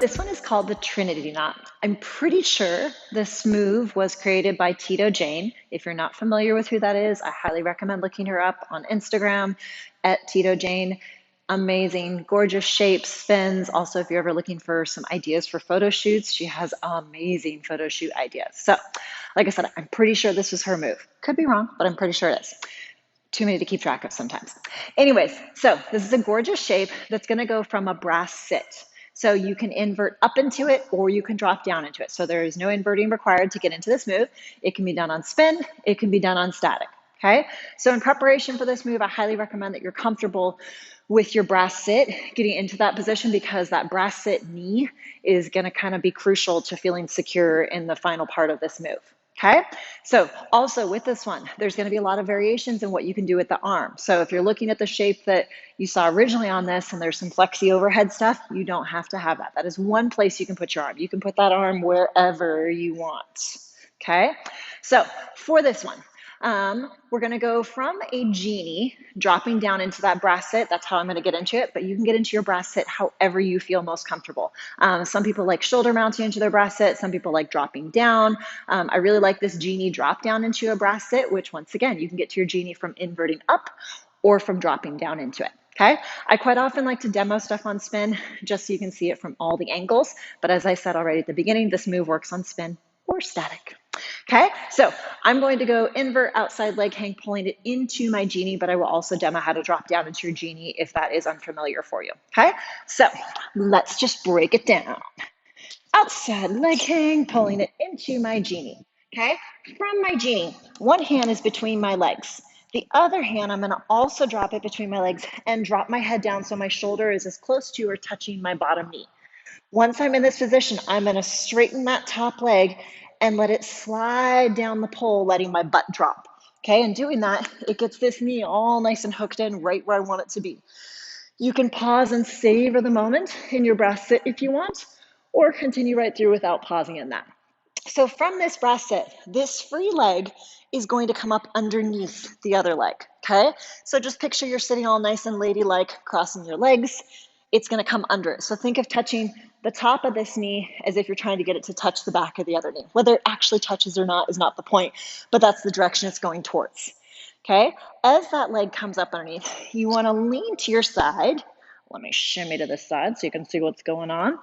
this one is called the Trinity Knot. I'm pretty sure this move was created by Tito Jane. If you're not familiar with who that is, I highly recommend looking her up on Instagram at Tito Jane. Amazing, gorgeous shapes, spins. Also, if you're ever looking for some ideas for photo shoots, she has amazing photo shoot ideas. So, like I said, I'm pretty sure this was her move. Could be wrong, but I'm pretty sure it is. Too many to keep track of sometimes. Anyways, so this is a gorgeous shape that's going to go from a brass sit. So you can invert up into it or you can drop down into it. So there is no inverting required to get into this move. It can be done on spin. It can be done on static. Okay. So in preparation for this move, I highly recommend that you're comfortable with your brass sit getting into that position, because that brass sit knee is going to kind of be crucial to feeling secure in the final part of this move. Okay, so also with this one, there's going to be a lot of variations in what you can do with the arm. So if you're looking at the shape that you saw originally on this and there's some flexi overhead stuff, you don't have to have that. That is one place you can put your arm. You can put that arm wherever you want. Okay, so for this one, we're going to go from a Genie dropping down into that brass sit. That's how I'm going to get into it, but you can get into your brass sit however you feel most comfortable. Some people like shoulder mounting into their brass sit. Some people like dropping down. I really like this Genie drop down into a brass sit, which once again, you can get to your Genie from inverting up or from dropping down into it. Okay, I quite often like to demo stuff on spin just so you can see it from all the angles. But as I said already at the beginning, this move works on spin or static. Okay, so I'm going to go invert outside leg hang, pulling it into my Genie, but I will also demo how to drop down into your Genie if that is unfamiliar for you. Okay, so let's just break it down. Outside leg hang, pulling it into my Genie. Okay, from my Genie, one hand is between my legs. The other hand, I'm going to also drop it between my legs and drop my head down so my shoulder is as close to or touching my bottom knee. Once I'm in this position, I'm going to straighten that top leg and let it slide down the pole, letting my butt drop. Okay, and doing that, it gets this knee all nice and hooked in right where I want it to be. You can pause and savor the moment in your brass sit if you want, or continue right through without pausing in that. So from this brass sit, this free leg is going to come up underneath the other leg, okay? So just picture you're sitting all nice and ladylike, crossing your legs. It's going to come under it. So think of touching the top of this knee as if you're trying to get it to touch the back of the other knee. Whether it actually touches or not is not the point, but that's the direction it's going towards. Okay, as that leg comes up underneath, you want to lean to your side. Let me shimmy to this side so you can see what's going on.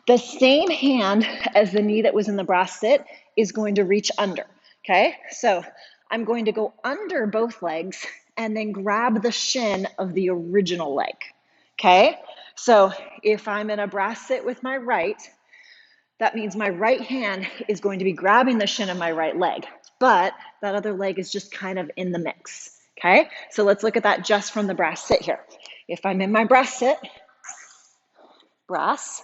The same hand as the knee that was in the brass sit is going to reach under. Okay, so I'm going to go under both legs and then grab the shin of the original leg. Okay, so if I'm in a brass sit with my right, that means my right hand is going to be grabbing the shin of my right leg, but that other leg is just kind of in the mix. Okay, so let's look at that just from the brass sit here. If I'm in my brass sit, brass,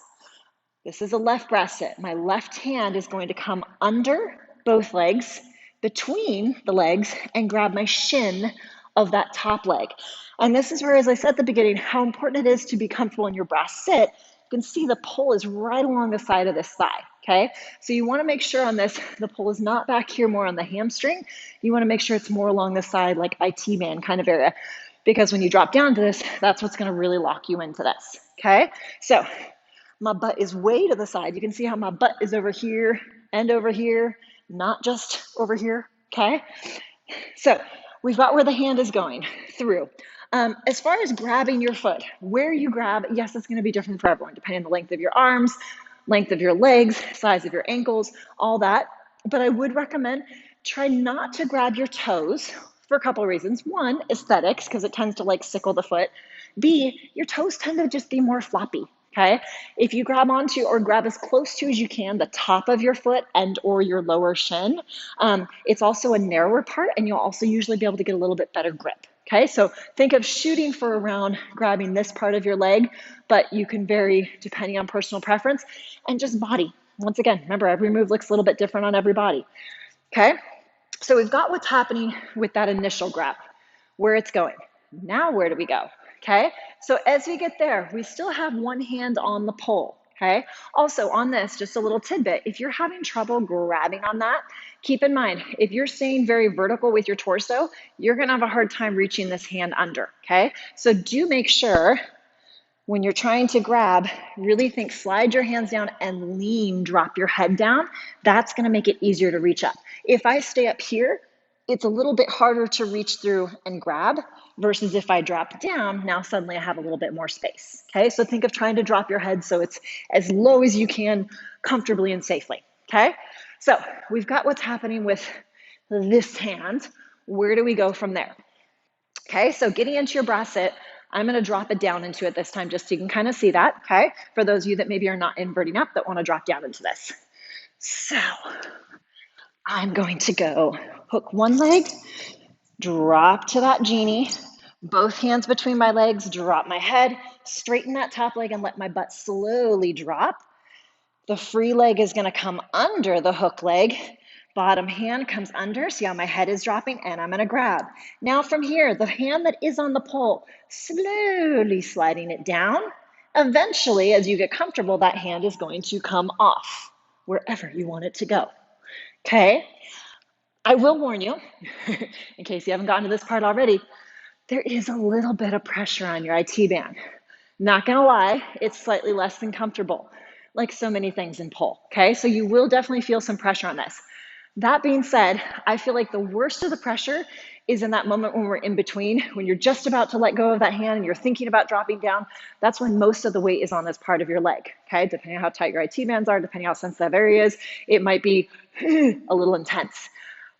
this is a left brass sit. My left hand is going to come under both legs, between the legs, and grab my shin of that top leg. And this is where, as I said at the beginning, how important it is to be comfortable in your brass sit. You can see the pull is right along the side of this thigh, okay? So you wanna make sure on this, the pull is not back here more on the hamstring. You wanna make sure it's more along the side, like IT band kind of area, because when you drop down to this, that's what's gonna really lock you into this, okay? So my butt is way to the side. You can see how my butt is over here and over here, not just over here, okay? So we've got where the hand is going through. As far as grabbing your foot, where you grab, yes, it's going to be different for everyone, depending on the length of your arms, length of your legs, size of your ankles, all that. But I would recommend try not to grab your toes for a couple of reasons. One, aesthetics, because it tends to like sickle the foot. B, your toes tend to just be more floppy. Okay, if you grab onto or grab as close to as you can the top of your foot and or your lower shin, it's also a narrower part, and you'll also usually be able to get a little bit better grip. Okay, so think of shooting for around grabbing this part of your leg, but you can vary depending on personal preference and just body. Once again, remember, every move looks a little bit different on every body. Okay, so we've got what's happening with that initial grab, where it's going. Now where do we go? Okay, so as we get there, we still have one hand on the pole. Okay, also on this, just a little tidbit, if you're having trouble grabbing on that, keep in mind, if you're staying very vertical with your torso, you're gonna have a hard time reaching this hand under, okay? So do make sure When you're trying to grab, really think, slide your hands down and lean, drop your head down. That's gonna make it easier to reach up. If I stay up here, it's a little bit harder to reach through and grab versus if I drop down, now suddenly I have a little bit more space, okay? So think of trying to drop your head so it's as low as you can comfortably and safely, okay? So we've got what's happening with this hand. Where do we go from there? Okay, so getting into your bra sit, I'm gonna drop it down into it this time just so you can kind of see that, okay? For those of you that maybe are not inverting up that wanna drop down into this. So I'm going to go hook one leg, drop to that genie, both hands between my legs, drop my head, straighten that top leg and let my butt slowly drop. The free leg is gonna come under the hook leg. Bottom hand comes under, see how my head is dropping, and I'm gonna grab. Now from here, the hand that is on the pole, slowly sliding it down. Eventually, as you get comfortable, that hand is going to come off wherever you want it to go, okay? I will warn you, in case you haven't gotten to this part already, there is a little bit of pressure on your IT band. Not gonna lie, it's slightly less than comfortable, like so many things in pole, okay? So you will definitely feel some pressure on this. That being said, I feel like the worst of the pressure is in that moment when we're in between, when you're just about to let go of that hand and you're thinking about dropping down. That's when most of the weight is on this part of your leg, okay? Depending on how tight your IT bands are, depending on how sensitive that area is, it might be a little intense.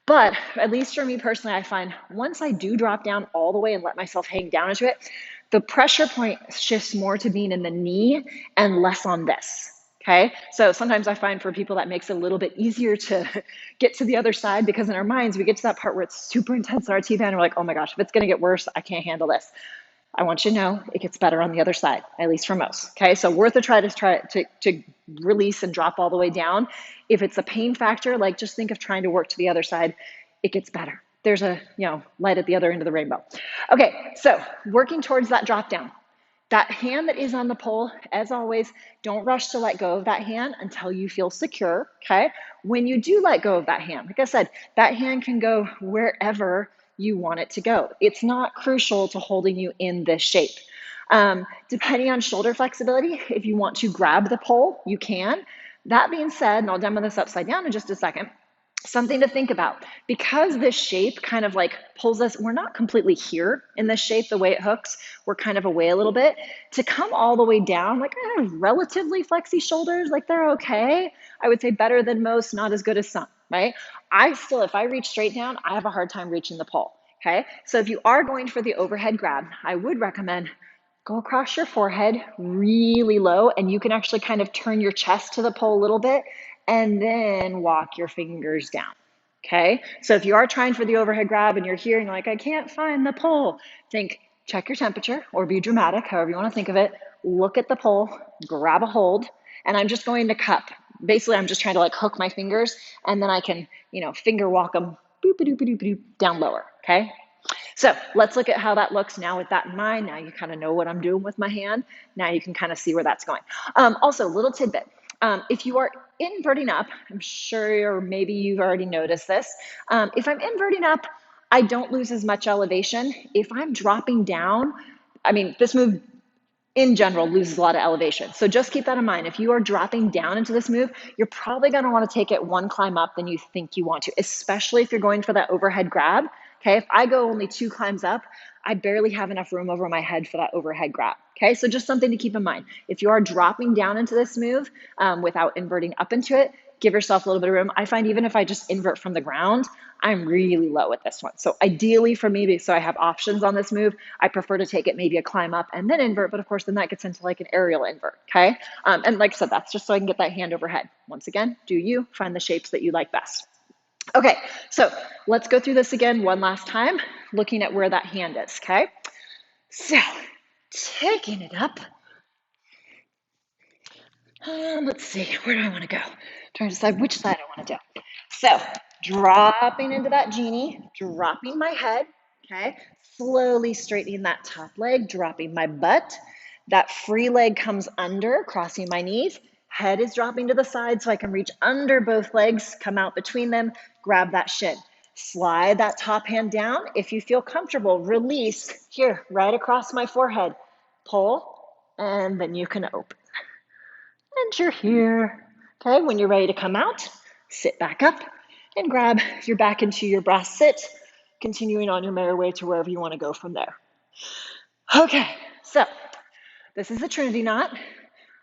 But at least for me personally, I find once I do drop down all the way and let myself hang down into it, the pressure point shifts more to being in the knee and less on this. Okay, so sometimes I find for people that makes it a little bit easier to get to the other side because in our minds we get to that part where it's super intense in our T band and we're like, oh my gosh, if it's gonna get worse, I can't handle this. I want you to know it gets better on the other side, at least for most. Okay, so worth a try to release and drop all the way down. If it's a pain factor, like just think of trying to work to the other side, it gets better. There's a light at the other end of the rainbow. Okay, so working towards that drop down. That hand that is on the pole, as always, don't rush to let go of that hand until you feel secure, okay? When you do let go of that hand, like I said, that hand can go wherever you want it to go. It's not crucial to holding you in this shape. Depending on shoulder flexibility, if you want to grab the pole, you can. That being said, and I'll demo this upside down in just a second, something to think about. Because this shape kind of like pulls us, we're not completely here in this shape, the way it hooks, we're kind of away a little bit. To come all the way down, like I have relatively flexy shoulders, like they're okay. I would say better than most, not as good as some, right? If I reach straight down, I have a hard time reaching the pole, okay? So if you are going for the overhead grab, I would recommend go across your forehead really low, and you can actually kind of turn your chest to the pole a little bit and then walk your fingers down, okay? So if you are trying for the overhead grab and you're here and you're like, I can't find the pole, check your temperature or be dramatic, however you wanna think of it, look at the pole, grab a hold, and I'm just going to cup. Basically, I'm just trying to like hook my fingers and then I can, finger walk them down lower, okay? So let's look at how that looks now with that in mind. Now you kind of know what I'm doing with my hand. Now you can kind of see where that's going. Also, little tidbit. If you are inverting up, I'm sure, or maybe you've already noticed this. If I'm inverting up, I don't lose as much elevation. If I'm dropping down, this move in general loses a lot of elevation. So just keep that in mind. If you are dropping down into this move, you're probably going to want to take it one climb up than you think you want to, especially if you're going for that overhead grab. Okay, if I go only 2 climbs up, I barely have enough room over my head for that overhead grab. Okay, so just something to keep in mind. If you are dropping down into this move without inverting up into it, give yourself a little bit of room. I find even if I just invert from the ground, I'm really low at this one. So ideally for me, so I have options on this move, I prefer to take it maybe a climb up and then invert, but of course then that gets into like an aerial invert, okay? And like I said, that's just so I can get that hand overhead. Once again, do you find the shapes that you like best. Okay, so let's go through this again one last time, looking at where that hand is, okay? So taking it up, let's see, where do I want to go? Trying to decide which side I want to do. So dropping into that genie, dropping my head, okay? Slowly straightening that top leg, dropping my butt. That free leg comes under, crossing my knees. Head is dropping to the side so I can reach under both legs, come out between them, grab that shin. Slide that top hand down. If you feel comfortable, release here, right across my forehead. Pull and then you can open. And you're here. Okay, when you're ready to come out, sit back up and grab your back into your brass sit, continuing on your merry way to wherever you want to go from there. Okay, so this is the Trinity Knot.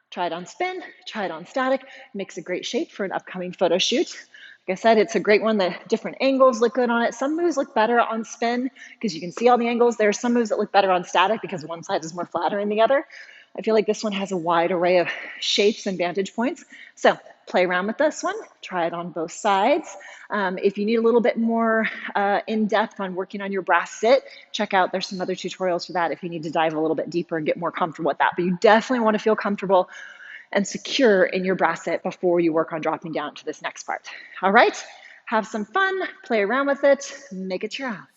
Try it on spin, try it on static. Makes a great shape for an upcoming photo shoot. Like I said, it's a great one that different angles look good on it. Some moves look better on spin because you can see all the angles. There are some moves that look better on static because one side is more flatter than the other. I feel like this one has a wide array of shapes and vantage points. So play around with this one, try it on both sides. If you need a little bit more in-depth on working on your brass sit, check out, there's some other tutorials for that if you need to dive a little bit deeper and get more comfortable with that. But you definitely want to feel comfortable and secure in your brass sit before you work on dropping down to this next part. All right, have some fun, play around with it, make it your own.